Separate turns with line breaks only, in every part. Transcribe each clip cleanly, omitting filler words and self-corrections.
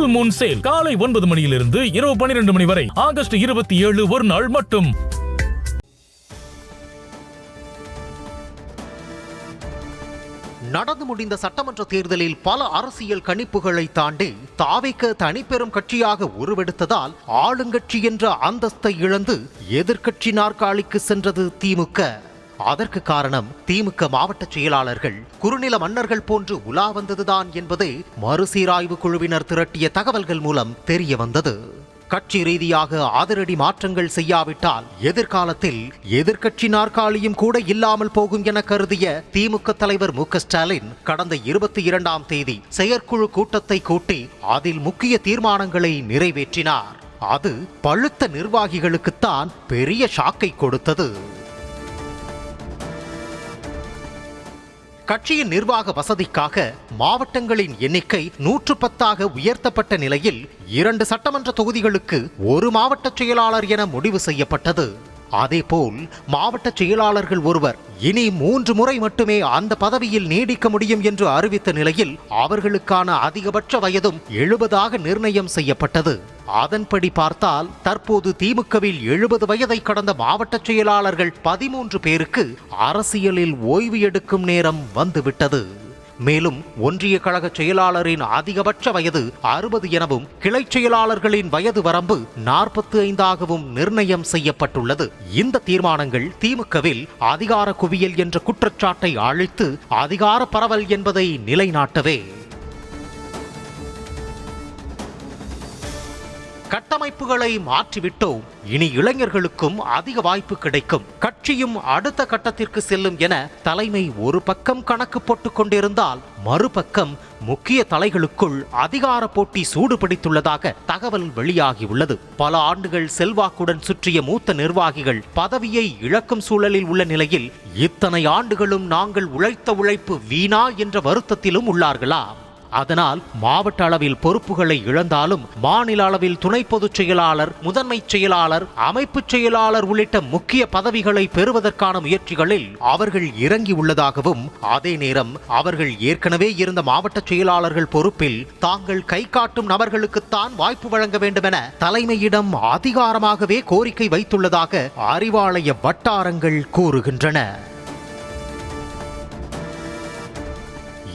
Full Moon sale காலை 9 மணியிலிருந்து இரவு 12 மணி வரை ஆகஸ்ட் 27 ஒரு நாள் மட்டும்.
நடந்து முடிந்த சட்டமன்ற தேர்தலில் பல அரசியல் கணிப்புகளை தாண்டி தாவேக தனிப்பெரும் கட்சியாக உருவெடுத்ததால் ஆளுங்கட்சி என்ற அந்தஸ்தை இழந்து எதிர்க்கட்சி நாற்காலிக்கு சென்றது திமுக. அதற்கு காரணம் திமுக மாவட்ட செயலாளர்கள் குறுநில மன்னர்கள் போன்று உலா வந்ததுதான் என்பதே மறுசீராய்வு குழுவினர் திரட்டிய தகவல்கள் மூலம் தெரிய வந்தது. கட்சி ரீதியாக அதிரடி மாற்றங்கள் செய்யாவிட்டால் எதிர்காலத்தில் எதிர்க்கட்சி நாற்காலியும் கூட இல்லாமல் போகும் என கருதிய திமுக தலைவர் மு.க.ஸ்டாலின் கடந்த 22ஆம் தேதி செயற்குழு கூட்டத்தை கூட்டி அதில் முக்கிய தீர்மானங்களை நிறைவேற்றினார். அது பழுத்த நிர்வாகிகளுக்குத்தான் பெரிய ஷாக்கை கொடுத்தது. கட்சியின் நிர்வாக வசதிக்காக மாவட்டங்களின் எண்ணிக்கை 110ஆக உயர்த்தப்பட்ட நிலையில் 2 சட்டமன்ற தொகுதிகளுக்கு ஒரு மாவட்ட செயலாளர் என முடிவு செய்யப்பட்டது. அதேபோல் மாவட்ட செயலாளர்கள் ஒருவர் இனி 3 முறை மட்டுமே அந்த பதவியில் நீடிக்க முடியும் என்று அறிவித்த நிலையில் அவர்களுக்கான அதிகபட்ச வயதும் 70ஆக நிர்ணயம் செய்யப்பட்டது. அதன்படி பார்த்தால் தற்போது திமுகவில் 70 வயதை கடந்த மாவட்ட செயலாளர்கள் 13 பேருக்கு அரசியலில் ஓய்வு எடுக்கும் நேரம் வந்துவிட்டது. மேலும் ஒன்றிய கழக செயலாளரின் அதிகபட்ச வயது 60 எனவும் கிளை செயலாளர்களின் வயது வரம்பு 45ஆகவும் நிர்ணயம் செய்யப்பட்டுள்ளது. இந்த தீர்மானங்கள் திமுகவில் அதிகார குவியல் என்ற குற்றச்சாட்டை அழித்து அதிகார பரவல் என்பதை நிலைநாட்டவே. கட்டமைப்புகளை மாற்றிவிட்டோம், இனி இளைஞர்களுக்கும் அதிக வாய்ப்பு கிடைக்கும், கட்சியும் அடுத்த கட்டத்திற்கு செல்லும் என தலைமை ஒரு பக்கம் கணக்கு போட்டுக் கொண்டிருந்தால் மறுபக்கம் முக்கிய தலைகளுக்குள் அதிகார போட்டி சூடுபிடித்துள்ளதாக தகவல் வெளியாகியுள்ளது. பல ஆண்டுகள் செல்வாக்குடன் சுற்றிய மூத்த நிர்வாகிகள் பதவியை இழக்கும் சூழலில் உள்ள நிலையில் இத்தனை ஆண்டுகளும் நாங்கள் உழைத்த உழைப்பு வீணா என்ற வருத்தத்திலும் உள்ளார்களா? அதனால் மாவட்ட அளவில் பொறுப்புகளை இழந்தாலும் மாநில அளவில் துணை பொதுச் செயலாளர், முதன்மை செயலாளர், அமைப்பு செயலாளர் உள்ளிட்ட முக்கிய பதவிகளை பெறுவதற்கான முயற்சிகளில் அவர்கள் இறங்கி உள்ளதாகவும், அதே நேரம் அவர்கள் ஏற்கனவே இருந்த மாவட்ட செயலாளர்கள் பொறுப்பில் தாங்கள் கை காட்டும் நபர்களுக்குத்தான் வாய்ப்பு வழங்க வேண்டும் என தலைமையிடம் அதிகாரமாகவே கோரிக்கை வைத்துள்ளதாக அறிவாலய வட்டாரங்கள் கூறுகின்றன.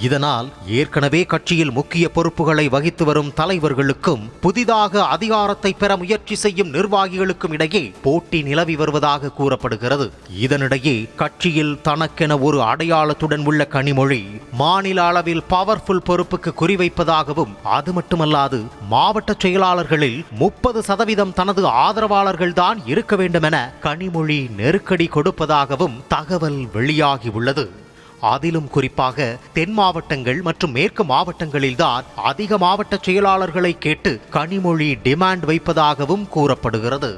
இதனால் ஏற்கனவே கட்சியில் முக்கிய பொறுப்புகளை வகித்து வரும் தலைவர்களுக்கும் புதிதாக அதிகாரத்தை பெற முயற்சி செய்யும் நிர்வாகிகளுக்கும் இடையே போட்டி நிலவி வருவதாக கூறப்படுகிறது. இதனிடையே கட்சியில் தனக்கென ஒரு அடையாளத்துடன் உள்ள கனிமொழி மாநில அளவில் பவர்ஃபுல் பொறுப்புக்கு குறிவைப்பதாகவும், அது மட்டுமல்லாது மாவட்ட செயலாளர்களில் 30% தனது ஆதரவாளர்கள் தான் இருக்க வேண்டும் என கனிமொழி நெருக்கடி கொடுப்பதாகவும் தகவல் வெளியாகியுள்ளது. அதிலும் குறிப்பாக தென் மாவட்டங்கள் மற்றும் மேற்கு மாவட்டங்களில்தான் அதிக மாவட்ட செயலாளர்களை கேட்டு கனிமொழி டிமாண்ட் வைப்பதாகவும் கூறப்படுகிறது.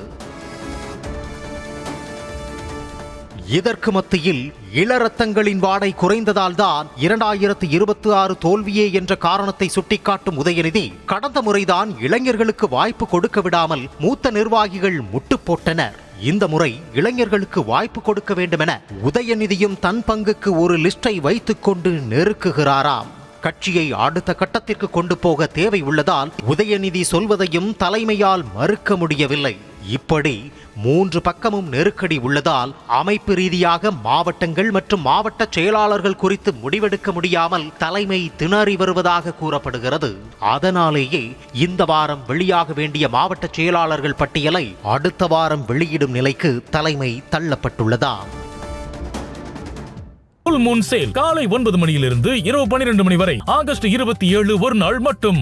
இதற்கு மத்தியில் இளரத்தங்களின் வாடை குறைந்ததால் தான் 2026 தோல்வியே என்ற காரணத்தை சுட்டிக்காட்டும் உதயநிதி கடந்த முறைதான் இளைஞர்களுக்கு வாய்ப்பு கொடுக்க விடாமல் மூத்த நிர்வாகிகள் முட்டு போட்டனர். இந்த முறை இளைஞர்களுக்கு வாய்ப்பு கொடுக்க வேண்டுமென உதயநிதியும் தன் பங்குக்கு ஒரு லிஸ்டை வைத்துக் கொண்டு நெருக்குகிறாராம். கட்சியை அடுத்த கட்டத்திற்கு கொண்டு போக தேவை உள்ளதால் உதயநிதி சொல்வதையும் தலைமையால் மறுக்க முடியவில்லை. இப்படி 3 பக்கமும் நெருக்கடி உள்ளதால் அமைப்பு ரீதியாக மாவட்டங்கள் மற்றும் மாவட்ட செயலாளர்கள் குறித்து முடிவெடுக்க முடியாமல் தலைமை திணறி வருவதாக கூறப்படுகிறது. அதனாலேயே இந்த வாரம் வெளியாக வேண்டிய மாவட்ட செயலாளர்கள் பட்டியலை அடுத்த வாரம் வெளியிடும் நிலைக்கு தலைமை தள்ளப்பட்டுள்ளதாம்.
ஃபுல் மூன் சேல் காலை 9 மணியிலிருந்து இரவு 12 மணி வரை ஆகஸ்ட் 27 ஒரு நாள் மட்டும்.